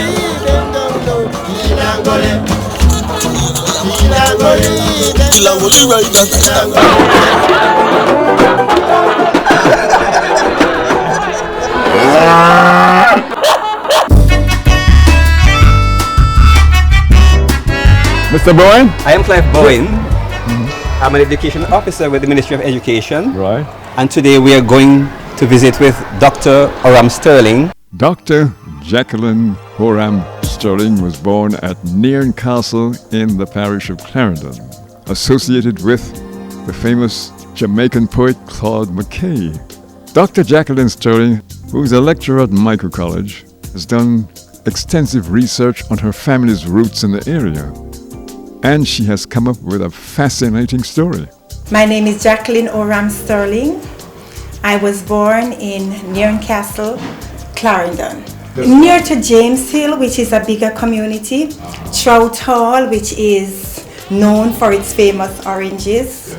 Hill and Gully. Hill and Gully. Hill and Gully Ride. Mr. Bowen? I am Clive Bowen. I'm an education officer with the Ministry of Education. Right. And today we are going to visit with Dr. Oram Sterling. Dr. Jacqueline Oram Sterling was born at Nairn Castle in the parish of Clarendon, associated with the famous Jamaican poet Claude McKay. Dr. Jacqueline Sterling, who is a lecturer at Michael College, has done extensive research on her family's roots in the area. And she has come up with a fascinating story. My name is Jacqueline Oram Sterling. I was born in Nairn Castle, Clarendon. Near to James Hill, which is a bigger community, Trout Hall, which is known for its famous oranges,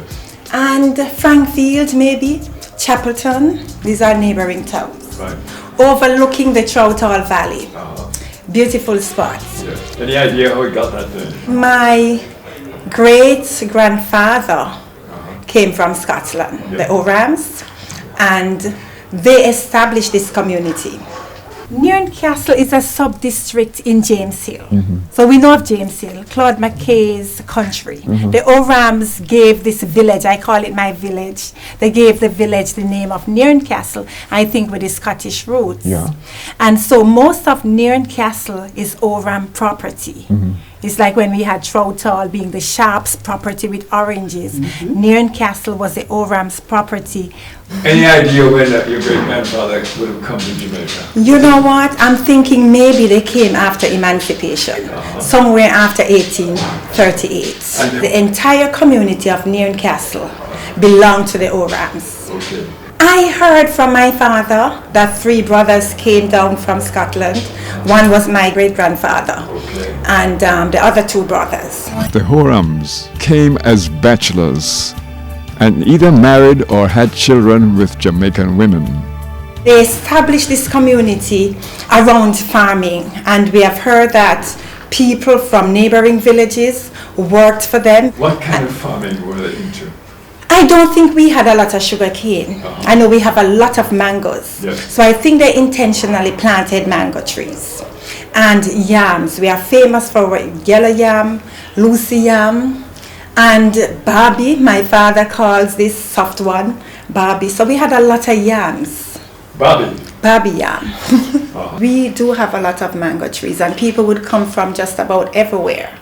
and Frankfield maybe, Chapelton, these are neighboring towns. Right. Overlooking the Trout Hall Valley. Beautiful spots. Yes. Any idea how we got that name? My great-grandfather came from Scotland, the Orams, and they established this community. Nairn Castle is a sub-district in James Hill. So we know of James Hill, Claude McKay's country. The Orams gave this village, I call it my village, they gave the village the name of Nairn Castle, I think with the Scottish roots. Yeah. And so most of Nairn Castle is Oram property. It's like when we had Trout Hall being the Sharps property with oranges. Nairn Castle was the Oram's property. Any idea when your great-grandfather would have come to Jamaica? You know what? I'm thinking maybe they came after emancipation, somewhere after 1838. The entire community of Nairn Castle belonged to the Orams. Okay. I heard from my father that 3 brothers came down from Scotland. One was my great-grandfather, and the other 2 brothers. The Orams came as bachelors and either married or had children with Jamaican women. They established this community around farming, and we have heard that people from neighboring villages worked for them. What kind of farming were they into? I don't think we had a lot of sugar cane. I know we have a lot of mangoes. Yes. So I think they intentionally planted mango trees. And yams. We are famous for yellow yam, Lucy yam, and Barbie. My father calls this soft one Barbie. So we had a lot of yams. Barbie yam. We do have a lot of mango trees, and people would come from just about everywhere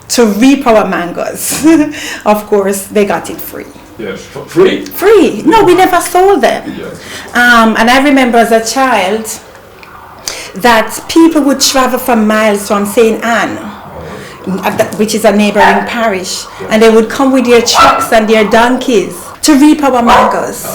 to reap our mangoes. Of course, they got it free. Yes, free? Free. No, we never sold them. Yes. And I remember as a child that people would travel from miles from St. Anne, which is a neighboring parish, and they would come with their trucks and their donkeys to reap our mangoes.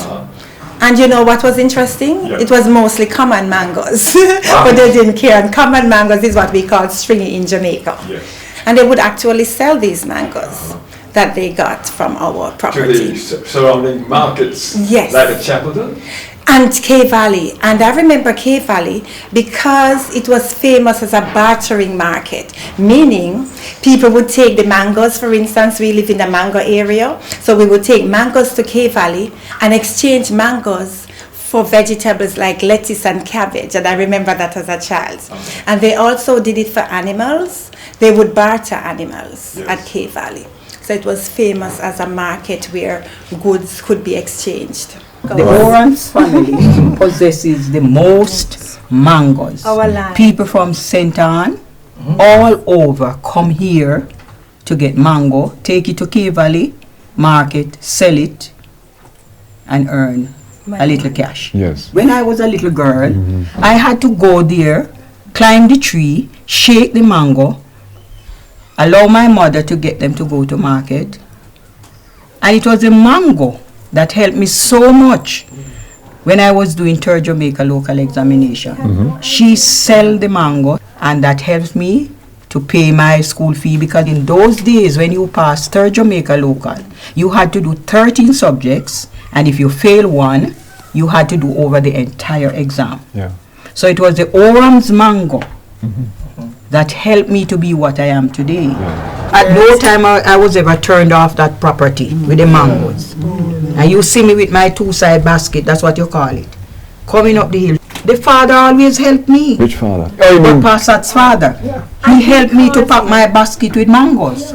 And you know what was interesting? Yeah. It was mostly common mangoes, but they didn't care. And common mangoes is what we call stringy in Jamaica. Yes. And they would actually sell these mangoes that they got from our property. To the surrounding markets? Yes. Like at Chapelton? And K Valley. And I remember K Valley because it was famous as a bartering market, meaning people would take the mangoes. For instance, we live in the mango area, so we would take mangoes to K Valley and exchange mangoes for vegetables like lettuce and cabbage. And I remember that as a child. Okay. And they also did it for animals. They would barter animals at K Valley. So it was famous as a market where goods could be exchanged. The Orams family possesses the most mangoes. Our land. People from St. Anne all over come here to get mango, take it to K Valley market, sell it, and earn a little cash. Yes. When I was a little girl, I had to go there, climb the tree, shake the mango, allow my mother to get them to go to market. And it was the mango that helped me so much when I was doing third Jamaica local examination. She sell the mango, and that helped me to pay my school fee, because in those days when you passed third Jamaica local, you had to do 13 subjects, and if you fail one, you had to do over the entire exam. Yeah. So it was the Oram's mango that helped me to be what I am today. At no time I was ever turned off that property with the mangoes. And you see me with my two-side basket, that's what you call it, coming up the hill. The father always helped me. Which father? But Pasat's father. He helped me to pack my basket with mangoes.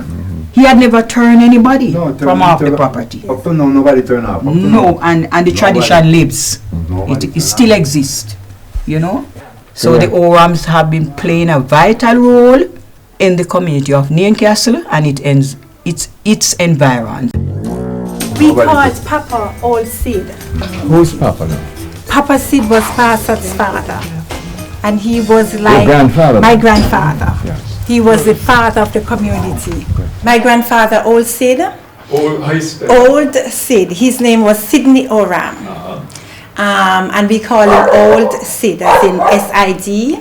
He had never turned anybody from off the property. Up to now, nobody turn off. No, and the tradition lives. It still exists, you know. So the Orams have been playing a vital role in the community of Newcastle and its environs. We called Papa Old Sid. Who's Papa now? Papa Sid was Pasat's father. And he was like grandfather? my grandfather. Yes. He was the father of the community. My grandfather, Old Sid. Old Sid. His name was Sidney Oram. And we call him Old Sid, as in S-I-D.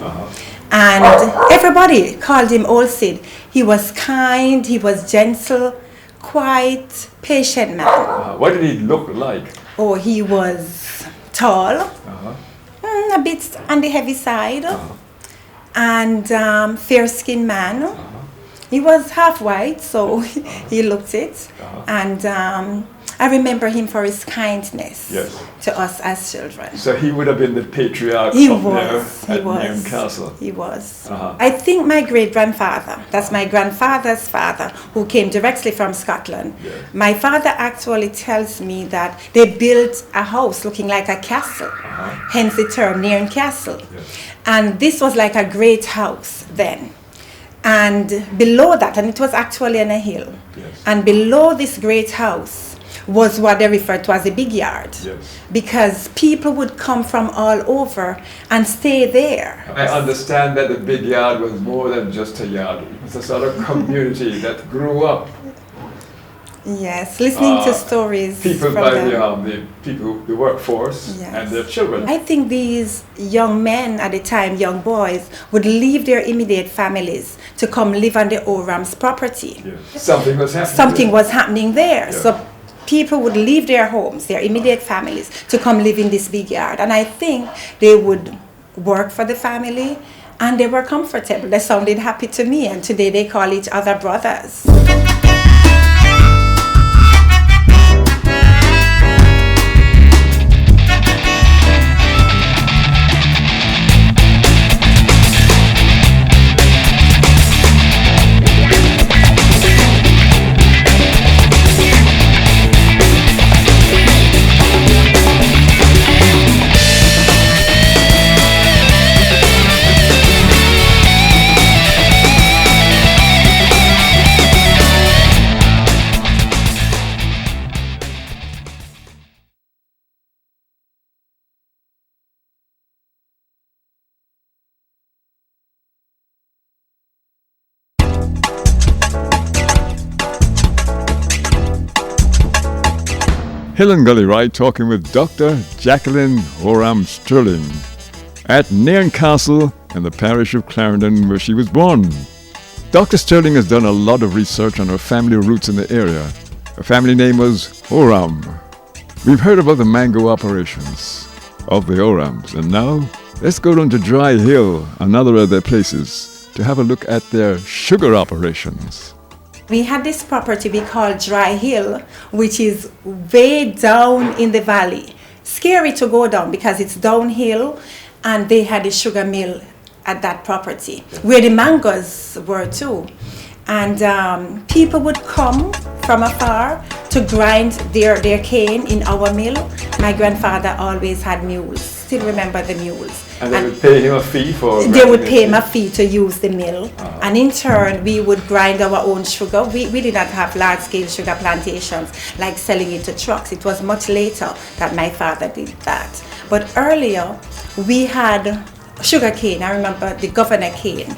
And everybody called him Old Sid. He was kind, he was gentle, quite patient man. What did he look like? Oh, he was tall, a bit on the heavy side, and fair-skinned man. He was half white, so he looked it. And I remember him for his kindness to us as children. So he would have been the patriarch at Newcastle. He was. I think my great-grandfather, that's my grandfather's father, who came directly from Scotland. My father actually tells me that they built a house looking like a castle, hence the term Newcastle. And this was like a great house then. And below that, and it was actually on a hill, and below this great house was what they referred to as a big yard, because people would come from all over and stay there. I understand that the big yard was more than just a yard. It was a sort of community that grew up. Yes, listening to stories people from by them. the people, the workforce, and their children. I think these young men at the time, young boys, would leave their immediate families to come live on the Oram's property. Something was happening. Something was happening there. So people would leave their homes, their immediate families, to come live in this big yard. And I think they would work for the family, and they were comfortable. They sounded happy to me, and today they call each other brothers. Hill and Gully Ride talking with Dr. Jacqueline Oram Sterling at Nairn Castle in the parish of Clarendon, where she was born. Dr. Sterling has done a lot of research on her family roots in the area. Her family name was Oram. We've heard about the mango operations of the Orams, and now let's go down to Dry Hill, another of their places, to have a look at their sugar operations. We had this property we call Dry Hill, which is way down in the valley. Scary to go down because it's downhill, and they had a sugar mill at that property where the mangoes were too. And people would come from afar to grind their cane in our mill. My grandfather always had mules. Still remember the mules. And they would pay him a fee for... They would pay him a fee to use the mill. And in turn, we would grind our own sugar. We did not have large-scale sugar plantations like selling it to trucks. It was much later that my father did that. But earlier, we had sugar cane. I remember the governor cane.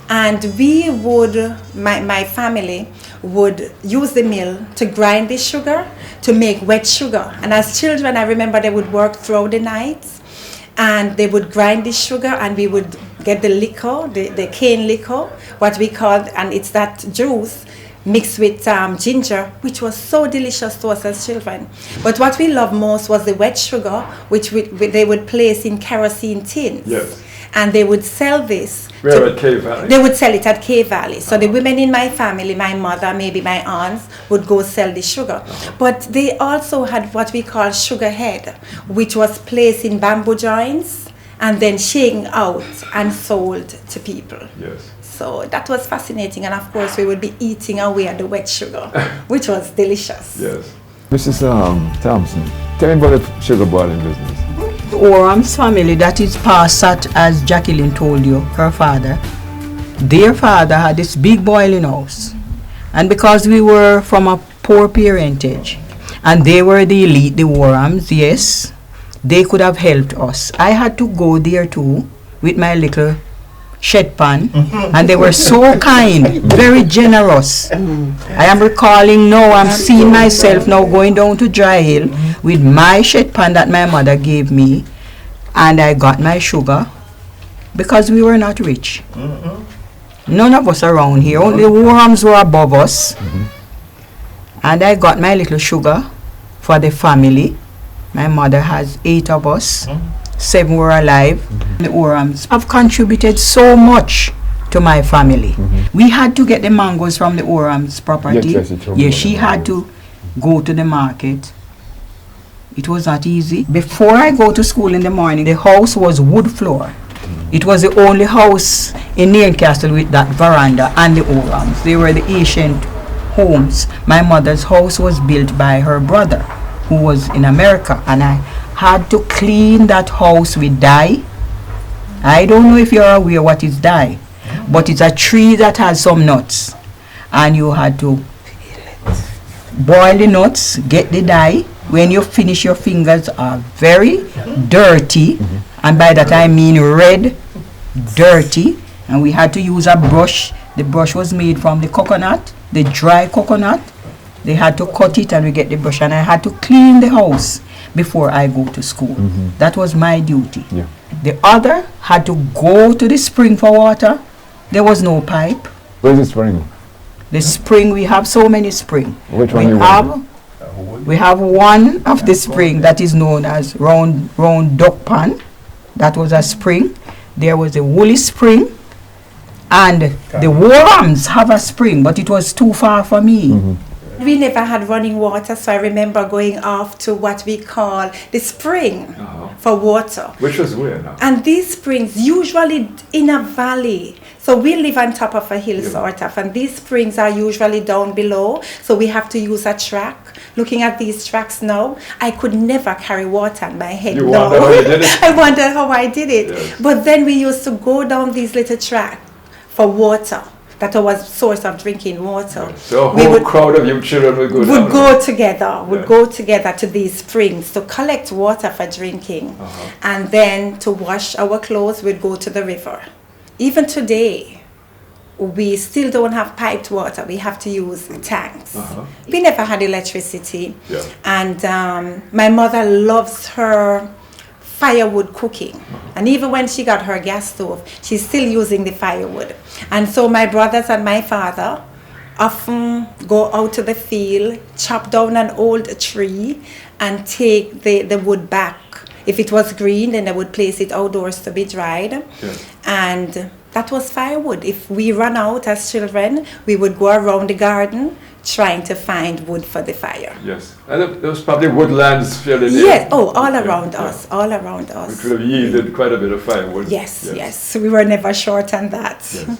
And we would, my family would use the mill to grind the sugar to make wet sugar. And as children, I remember they would work throughout the nights, and they would grind the sugar, and we would get the liquor, the cane liquor, what we called, and it's that juice mixed with ginger, which was so delicious to us as children. But what we loved most was the wet sugar, which they would place in kerosene tins. Yes. and they would sell this. Where at Cave Valley? They would sell it at Cave Valley. So the women in my family, my mother, maybe my aunts, would go sell the sugar. But they also had what we call sugar head, which was placed in bamboo joints and then shaken out and sold to people. Yes. So that was fascinating, and of course we would be eating away at the wet sugar, which was delicious. Yes. Mrs. Thompson, tell me about the sugar boiling business. The Oram's family, that is past such as Jacqueline told you, her father, their father had this big boiling house. And because we were from a poor parentage, and they were the elite, the Orams, yes, they could have helped us. I had to go there too with my little shed pan, and they were so kind, very generous. I am recalling now, I'm seeing myself now going down to Dry Hill with my shed pan that my mother gave me, and I got my sugar because we were not rich. None of us around here, only the Orams were above us. And I got my little sugar for the family. My mother has 8 of us. 7 were alive. The Orams have contributed so much to my family. We had to get the mangoes from the Orams property. Yes, she had to go to the market. It was not easy. Before I go to school in the morning, the house was wood floor. It was the only house in Castle with that veranda and the Orams. They were the ancient homes. My mother's house was built by her brother, who was in America, and I had to clean that house with dye. I don't know if you're aware what is dye, but it's a tree that has some nuts, and you had to boil the nuts, get the dye. When you finish, your fingers are very dirty, and by that I mean red, dirty, and we had to use a brush. The brush was made from the coconut, the dry coconut. They had to cut it and we get the brush, and I had to clean the house before I go to school. That was my duty. Yeah. The other had to go to the spring for water. There was no pipe. Where's the spring? The spring, we have so many spring. Which one you want? We have one of the spring that is known as round duck pond. That was a spring. There was a woolly spring, and the Orams have a spring, but it was too far for me. We never had running water, so I remember going off to what we call the spring for water. Which was where now? And these springs usually in a valley. So we live on top of a hill sort of, and these springs are usually down below. So we have to use a track. Looking at these tracks now, I could never carry water on my head. You wonder how you did it? I wondered how I did it. Yes. But then we used to go down these little tracks for water. That was source of drinking water. So a whole crowd of you children would go go together to these springs to collect water for drinking. And then to wash our clothes, we'd go to the river. Even today, we still don't have piped water. We have to use tanks. We never had electricity. And my mother loves her firewood cooking, and even when she got her gas stove, she's still using the firewood. And so my brothers and my father often go out to the field, chop down an old tree, and take the wood back. If it was green, then they would place it outdoors to be dried. And that was firewood. If we ran out as children, we would go around the garden trying to find wood for the fire. Yes, and there was probably woodlands fairly near. Yes, all around us, all around us. We could have yielded quite a bit of firewood. Yes, we were never short on that. Yes.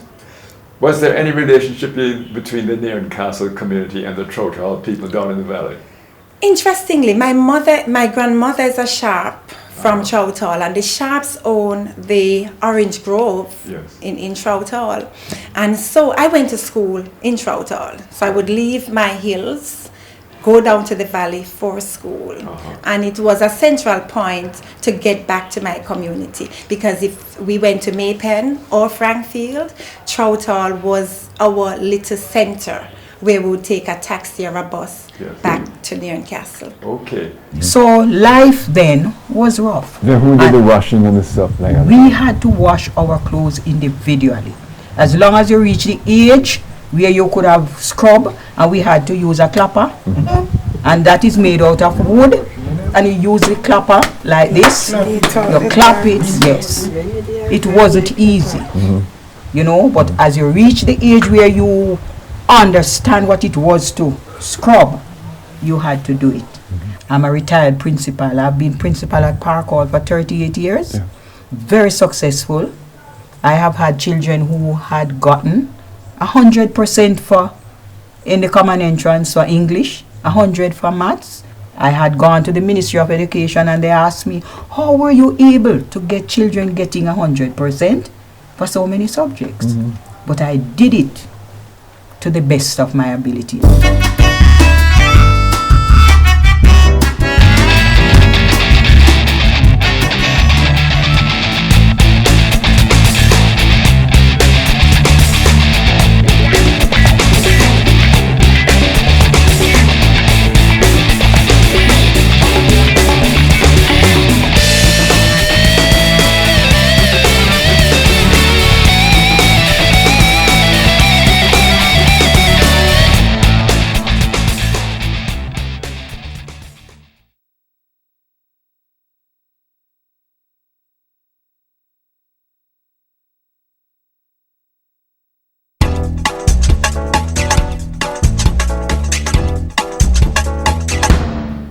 Was there any relationship between the Nairn Castle community and the Trout Hall people down in the valley? Interestingly, my grandmother is a Sharp from Trout Hall, and the Sharps own the Orange Grove in Trout Hall. And so I went to school in Trout Hall. So I would leave my hills, go down to the valley for school. And it was a central point to get back to my community, because if we went to Maypen or Frankfield, Trout Hall was our little center where we would take a taxi or a bus back to Nairn Castle. Okay. So life then was rough. Then who did the washing and the stuff like that? We had to wash our clothes individually. As long as you reach the age where you could have scrub, and we had to use a clapper, and that is made out of wood, and you use the clapper like this. You clap it, yes. It wasn't easy, you know, but as you reach the age where you understand what it was to scrub, you had to do it. I'm a retired principal. I've been principal at Park Hall for 38 years. Very successful. I have had children who had gotten 100% for in the common entrance for English, 100 for maths. I had gone to the Ministry of Education and they asked me, how were you able to get children getting 100% for so many subjects? But I did it to the best of my ability.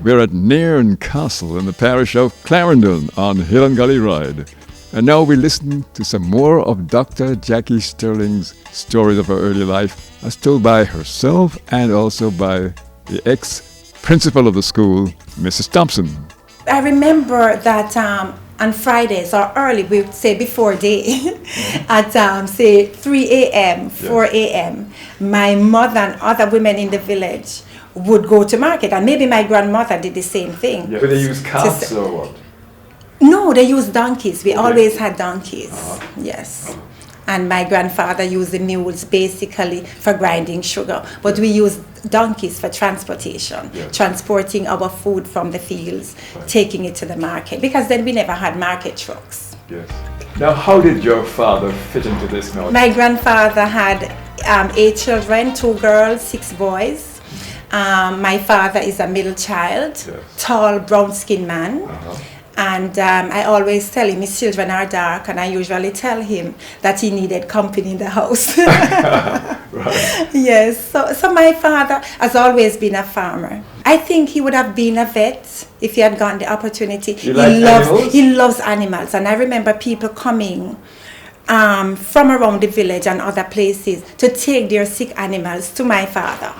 We're at Nairn Castle in the parish of Clarendon on Hill and Gully Ride. And now we listen to some more of Dr. Jackie Sterling's stories of her early life, as told by herself and also by the ex-principal of the school, Mrs. Thompson. I remember that on Fridays or early, we would say before day, at say 3 a.m., 4 a.m., my mother and other women in the village would go to market, and maybe my grandmother did the same thing. But they use carts or what? No, they used donkeys. We always had donkeys. Yes. And my grandfather used the mules basically for grinding sugar, but we used donkeys for transportation, transporting our food from the fields, taking it to the market, because then we never had market trucks. Yes. Now, how did your father fit into this now? My grandfather had 8 children, 2 girls, 6 boys. My father is a middle child, tall, brown-skinned man. And I always tell him his children are dark, and I usually tell him that he needed company in the house. Yes, so my father has always been a farmer. I think he would have been a vet if he had gotten the opportunity. He loves animals, and I remember people coming from around the village and other places to take their sick animals to my father,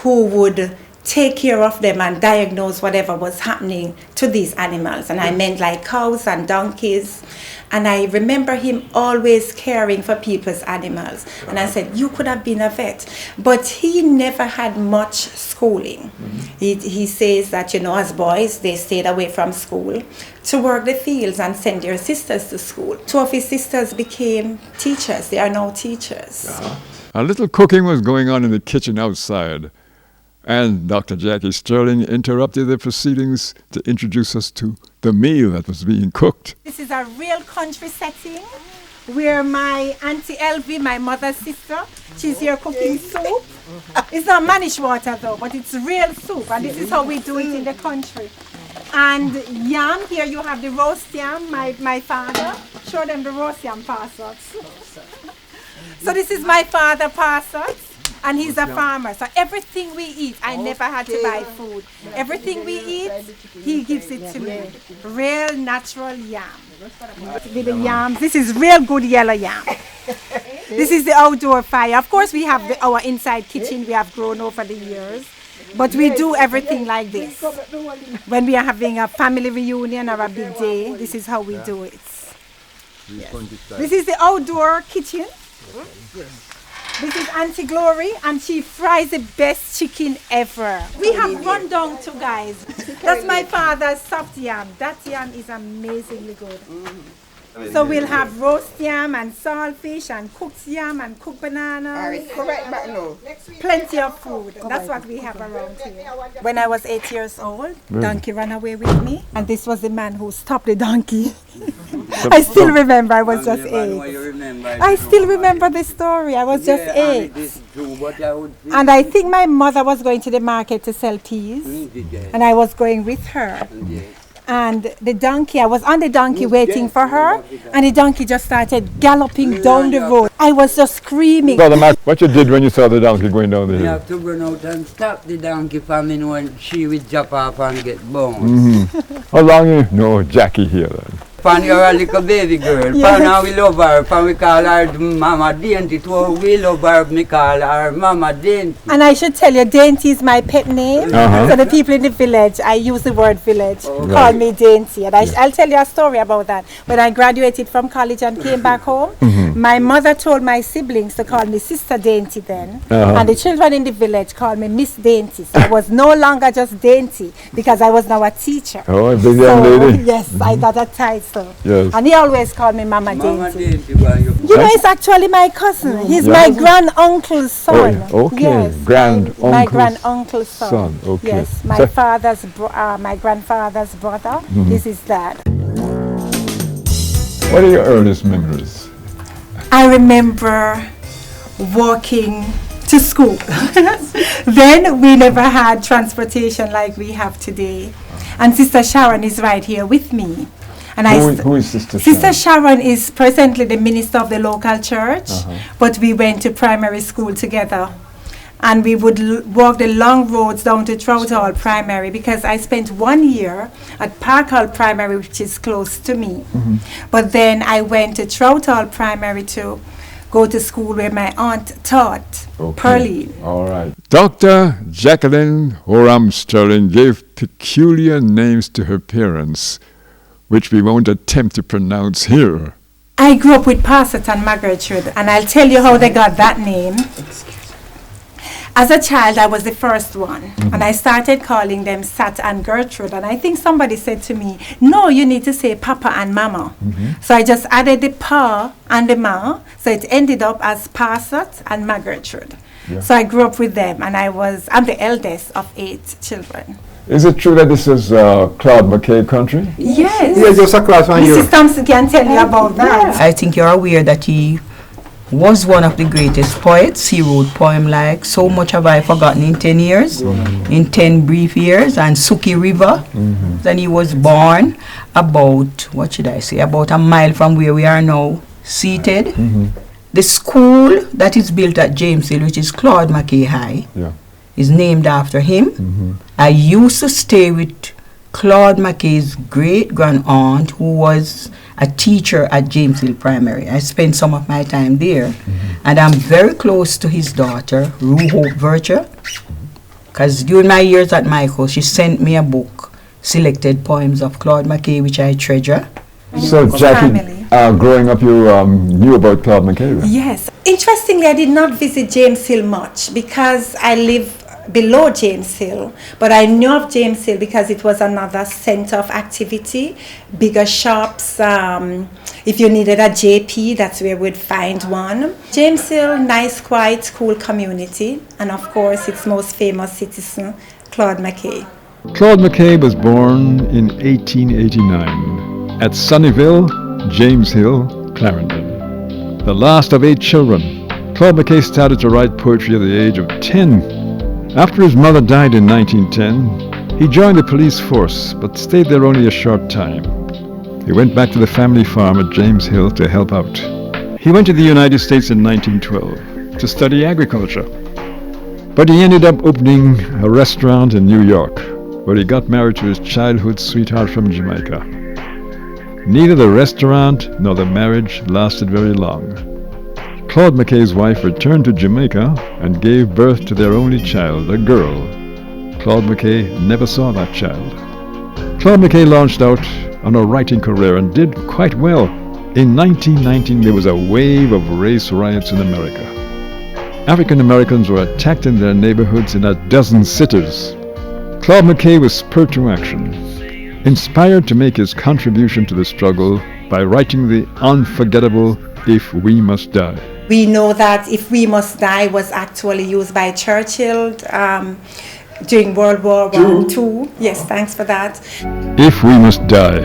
who would take care of them and diagnose whatever was happening to these animals. And I meant like cows and donkeys. And I remember him always caring for people's animals. And I said, you could have been a vet. But he never had much schooling. He says that, you know, as boys, they stayed away from school to work the fields and send their sisters to school. 2 of his sisters became teachers. They are now teachers. A little cooking was going on in the kitchen outside. And Dr. Jackie Sterling interrupted the proceedings to introduce us to the meal that was being cooked. This is a real country setting where my Auntie Elvie, my mother's sister, she's here cooking soup. It's not mannish water though, but it's real soup, and this is how we do it in the country. And yam, here you have the roast yam, my father. Show them the roast yam parsots. So this is my father parsots. And he's a farmer, so everything we eat, I never had to buy food. Everything we eat, he gives it to me. Real natural yam. With the yams, this is real good yellow yam. This is the outdoor fire. Of course, we have our inside kitchen we have grown over the years. But we do everything like this. When we are having a family reunion or a big day, this is how we do it. This is the outdoor kitchen. This is Auntie Glory, and she fries the best chicken ever. We have run down to guys. That's my father's soft yam. That yam is amazingly good. So we'll have roast yam and saltfish and cooked yam and cooked bananas. Plenty of food. That's what we have around here. When I was 8 years old, donkey ran away with me, and this was the man who stopped the donkey. I still remember I was just 8. I still remember the story. I was just 8. And I think my mother was going to the market to sell peas. And I was going with her. And the donkey, I was on the donkey waiting for her, and the donkey just started galloping down the road. I was just screaming. Brother Matt, what you did when you saw the donkey going down the You hill? have to run out and stop the donkey for me when she will jump off and get bones. How long you know Jackie here then? Pan you're a little baby girl. Yes. Pan now we love her. Pan we call her Mama Dainty. To we love her, me call her Mama Dainty. And I should tell you, Dainty is my pet name. So the people in the village, I use the word village, call me Dainty. And I'll tell you a story about that. When I graduated from college and came back home, my mother told my siblings to call me Sister Dainty then. And the children in the village called me Miss Dainty. So I was no longer just Dainty because I was now a teacher. Oh, a big young lady. Yes, I got a title. Yes. And he always called me Mama Mama Dainty. Dainty, why you You know, it's actually my cousin. He's my grand-uncle's son. Oh, okay. Yes, Grand-uncle's my grand-uncle's son. son, okay. Yes, my So- my grandfather's brother. This is dad. What are your earliest memories? I remember walking to school. Then we never had transportation like we have today. And Sister Sharon is right here with me. And Who is Sister Sharon? Sister Sharon is presently the minister of the local church, but we went to primary school together. And we would walk the long roads down to Trout Hall Primary because I spent 1 year at Park Hall Primary, which is close to me. But then I went to Trout Hall Primary to go to school where my aunt taught, Pearline. All right. Dr. Jacqueline Oram Sterling gave peculiar names to her parents, which we won't attempt to pronounce here. I grew up with Passet and Margaret, and I'll tell you how they got that name. As a child, I was the first one, and I started calling them Sat and Gertrude, and I think somebody said to me, no, you need to say Papa and Mama. So I just added the Pa and the Ma, so it ended up as Passet and Margaret. So I grew up with them, and I'm the eldest of 8 children. Is it true that this is Claude McKay country? Yes. Yeah, just a class 1 year. Mrs. Thompson can tell you about that. I think you're aware that he was one of the greatest poets. He wrote poems like So Much Have I Forgotten in 10 Years, in 10 Brief Years, and Suki River. Then he was born about, about a mile from where we are now seated. The school that is built at James Hill, which is Claude McKay High, is named after him. I used to stay with Claude McKay's great-grand-aunt, who was a teacher at James Hill Primary. I spent some of my time there. And I'm very close to his daughter, Rue Hope Virtue, because during my years at Michael, she sent me a book, Selected Poems of Claude McKay, which I treasure. So, Jackie, growing up, you knew about Claude McKay, right? Yes. Interestingly, I did not visit James Hill much because I live below James Hill, but I knew of James Hill because it was another center of activity, bigger shops. If you needed a JP, that's where we'd find one. James Hill, nice, quiet, cool community, and of course its most famous citizen, Claude McKay. Claude McKay was born in 1889 at Sunnyville, James Hill, Clarendon. The last of 8 children, Claude McKay started to write poetry at the age of 10. After his mother died in 1910, he joined the police force, but stayed there only a short time. He went back to the family farm at James Hill to help out. He went to the United States in 1912 to study agriculture, but he ended up opening a restaurant in New York, where he got married to his childhood sweetheart from Jamaica. Neither the restaurant nor the marriage lasted very long. Claude McKay's wife returned to Jamaica and gave birth to their only child, a girl. Claude McKay never saw that child. Claude McKay launched out on a writing career and did quite well. In 1919, there was a wave of race riots in America. African Americans were attacked in their neighborhoods in a dozen cities. Claude McKay was spurred to action, inspired to make his contribution to the struggle by writing the unforgettable If We Must Die. We know that If We Must Die was actually used by Churchill during World War II. Yes, thanks for that. If we must die,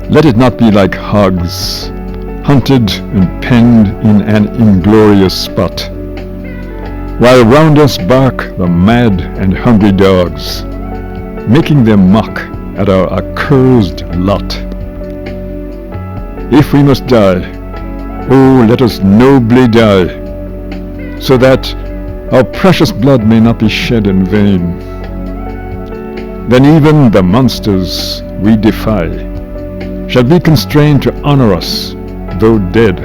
let it not be like hugs, hunted and penned in an inglorious spot, while round us bark the mad and hungry dogs, making them mock at our accursed lot. If we must die, oh, let us nobly die, so that our precious blood may not be shed in vain. Then even the monsters we defy shall be constrained to honor us, though dead.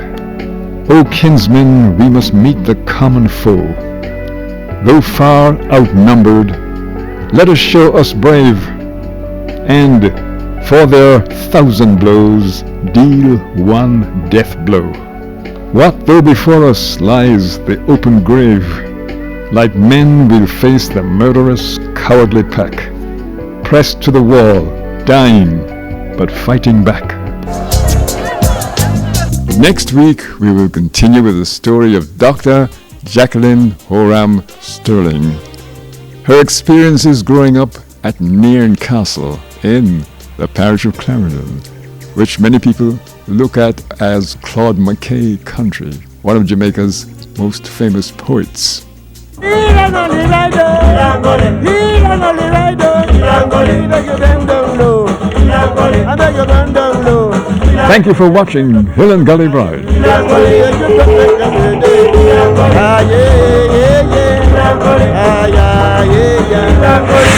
O kinsmen, we must meet the common foe. Though far outnumbered, let us show us brave, and for their 1,000 blows deal one death blow. What though before us lies the open grave? Like men we'll face the murderous, cowardly pack, pressed to the wall, dying, but fighting back. Next week, we will continue with the story of Dr. Jacqueline Oram Sterling. Her experiences growing up at Nairn Castle in the parish of Clarendon, which many people look at as Claude McKay country, one of Jamaica's most famous poets. Hill and Gully Ride, Hill and Gully Ride, Thank you for watching Hill and Gully Ride. Ah, yeah, yeah, yeah. Ah, yeah, yeah, yeah.